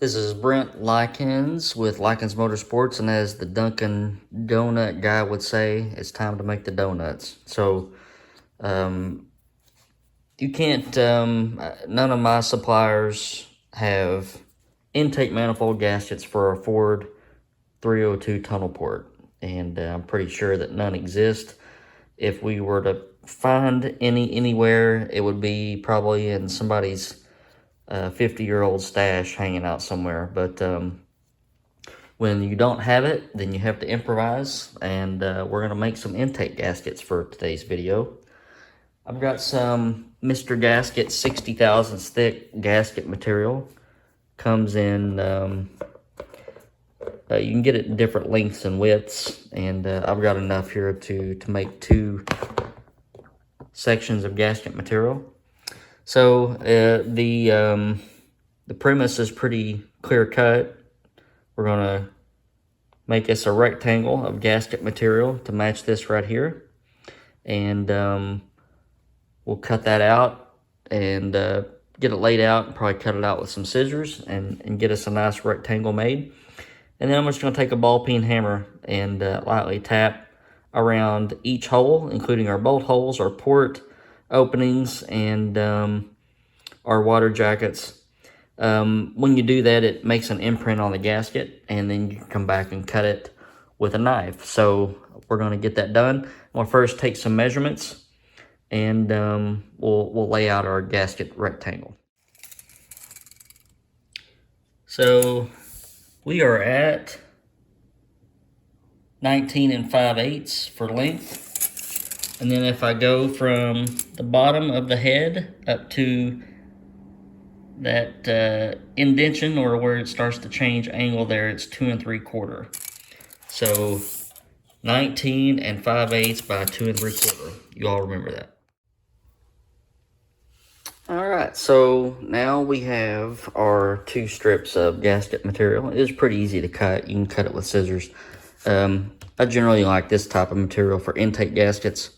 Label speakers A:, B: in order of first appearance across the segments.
A: This is Brent Lykins with Lykins Motorsports, and as the Dunkin' Donut guy would say, it's time to make the donuts. So, you can't, none of my suppliers have intake manifold gaskets for a Ford 302 tunnel port, and I'm pretty sure that none exist. If we were to find anywhere, it would be probably in somebody's 50-year-old stash hanging out somewhere. But when you don't have it, then you have to improvise, and we're going to make some intake gaskets for today's video. I've got some Mr. Gasket 60 thousandths thick gasket material. Comes in, you can get it in different lengths and widths, and I've got enough here to make 2 sections of gasket material. So the premise is pretty clear cut. We're gonna make us a rectangle of gasket material to match this right here, and we'll cut that out and get it laid out, and probably cut it out with some scissors and get us a nice rectangle made. And then I'm just gonna take a ball peen hammer and lightly tap around each hole, including our bolt holes, our port openings, and our water jackets. When you do that, it makes an imprint on the gasket, and then you can come back and cut it with a knife. So we're going to get that done. We'll first take some measurements, and we'll lay out our gasket rectangle. So we are at 19 5/8 for length, and then if I go from the bottom of the head up to that indention, or where it starts to change angle there, it's 2 3/4. So 19 5/8 by 2 3/4. You all remember that. All right, so now we have our 2 strips of gasket material. It is pretty easy to cut. You can cut it with scissors. I generally like this type of material for intake gaskets,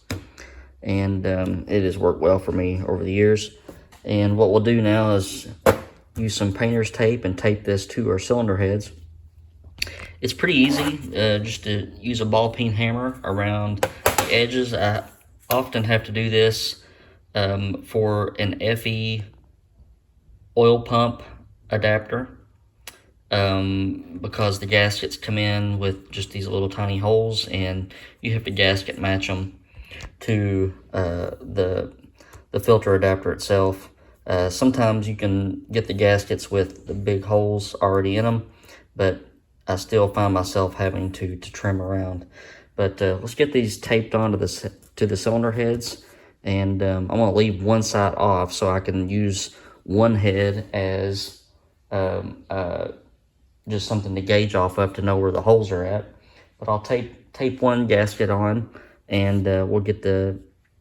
A: and it has worked well for me over the years. And what we'll do now is use some painter's tape and tape this to our cylinder heads. It's pretty easy, just to use a ball peen hammer around the edges. I often have to do this for an FE oil pump adapter, because the gaskets come in with just these little tiny holes, and you have to gasket match them to the filter adapter itself. Sometimes you can get the gaskets with the big holes already in them, but I still find myself having to trim around. But let's get these taped onto the cylinder heads, and I'm going to leave one side off so I can use one head as just something to gauge off of to know where the holes are at. But I'll tape one gasket on, and we'll get the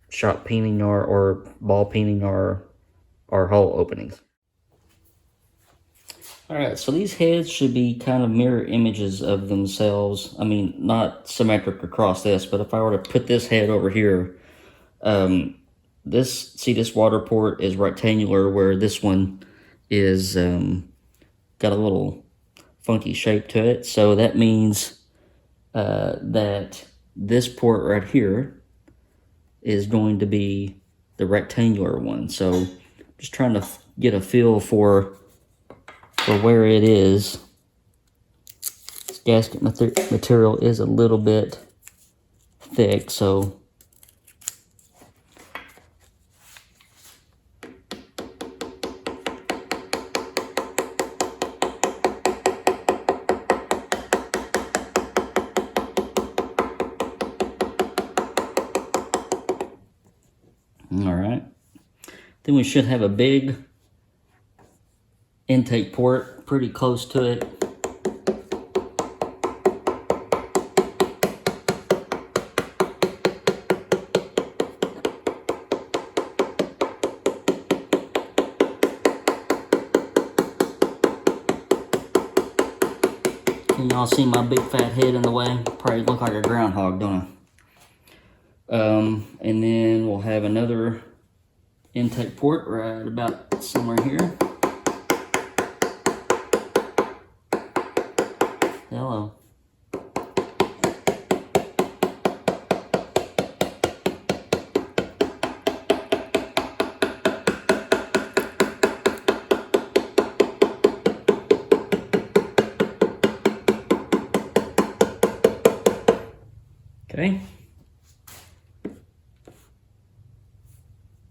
A: shot peening or ball peening our hole openings. All right, so these heads should be kind of mirror images of themselves. I mean, not symmetric across this, but if I were to put this head over here, this water port is rectangular, where this one is got a little funky shape to it. So that means that this port right here is going to be the rectangular one. So just trying to get a feel for where it is. This gasket material is a little bit thick, so all right. Then we should have a big intake port pretty close to it. Can y'all see my big fat head in the way? Probably look like a groundhog, don't I? And then we'll have another intake port right about somewhere here. Hello. Okay.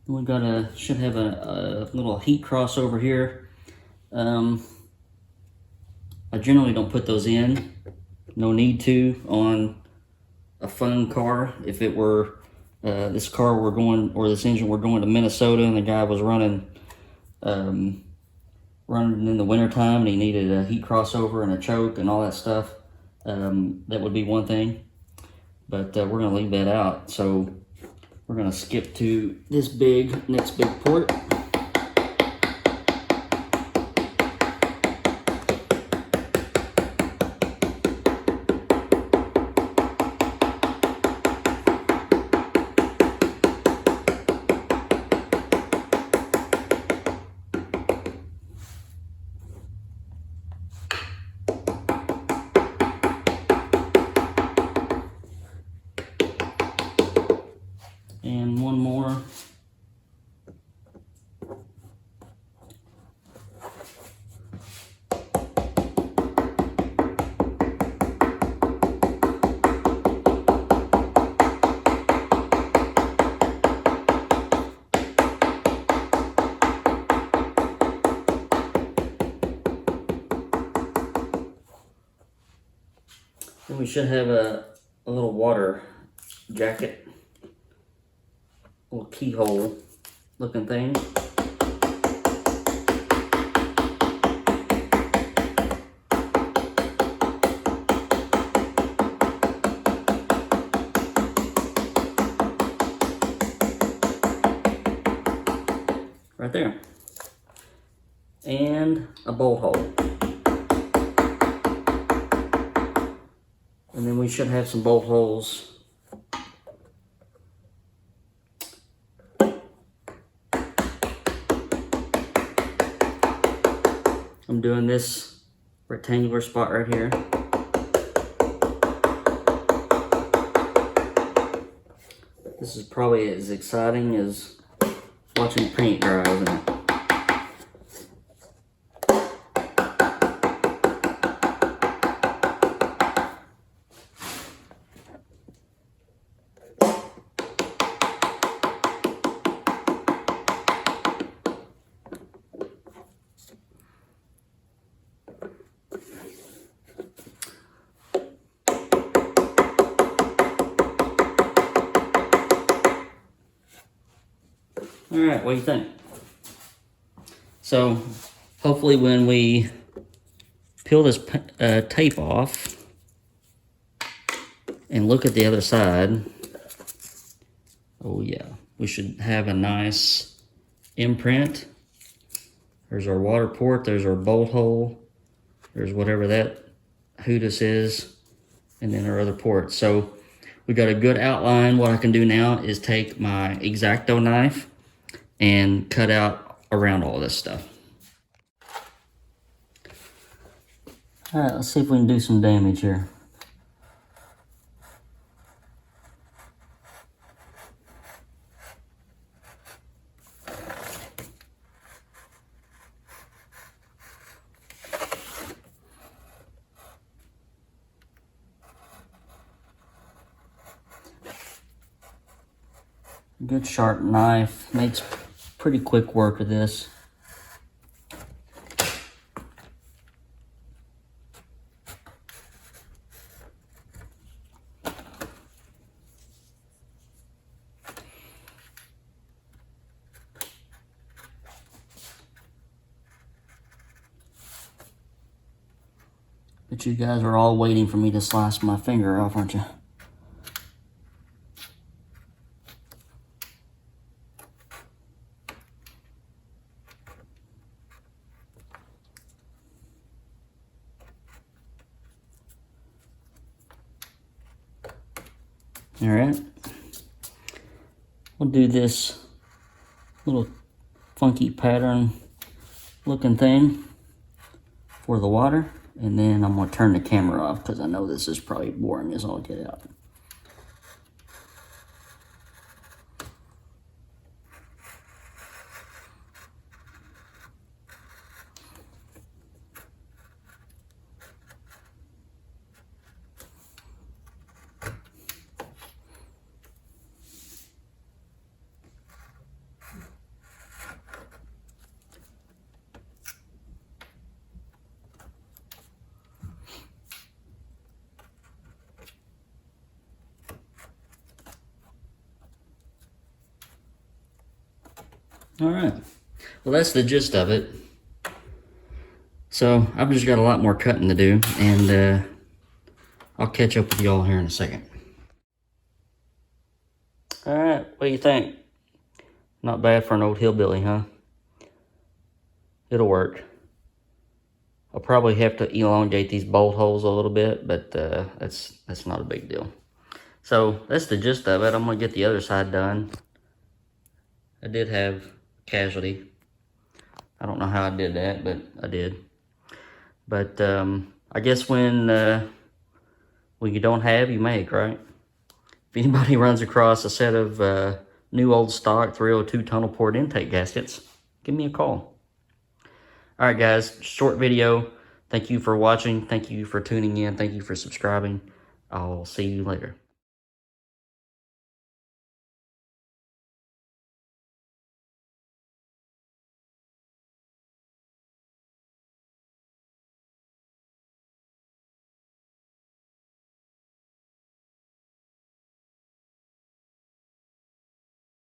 A: We should have a little heat cross over here. I generally don't put those in. No need to on a fun car. If it were this car we're going, or this engine we're going to Minnesota, and the guy was running in the wintertime and he needed a heat crossover and a choke and all that stuff, that would be one thing. But we're going to leave that out. So we're going to skip to this next big port. And one more. Then we should have a little water jacket, little keyhole looking thing. Right there. And a bolt hole. And then we should have some bolt holes I'm doing this rectangular spot right here. This is probably as exciting as watching paint dry, isn't it? All right, what do you think? So, hopefully when we peel this tape off and look at the other side, oh yeah, we should have a nice imprint. There's our water port, there's our bolt hole, there's whatever that hoodus is, and then our other port. So, we got a good outline. What I can do now is take my X-Acto knife and cut out around all this stuff. All right, let's see if we can do some damage here. Good sharp knife, makes pretty quick work of this. But you guys are all waiting for me to slice my finger off, aren't you? All right, we'll do this little funky pattern looking thing for the water. And then I'm going to turn the camera off because I know this is probably boring as all get out. All right, well, that's the gist of it. So I've just got a lot more cutting to do, and I'll catch up with y'all here in a second. All right, what do you think? Not bad for an old hillbilly, huh? It'll work. I'll probably have to elongate these bolt holes a little bit, but that's not a big deal. So that's the gist of it. I'm gonna get the other side done. I did have casualty. I don't know how I did that, but I did. But I guess when you don't have, you make, right? If anybody runs across a set of new old stock 302 tunnel port intake gaskets, give me a call. All right, guys, short video. Thank you for watching. Thank you for tuning in. Thank you for subscribing. I'll see you later.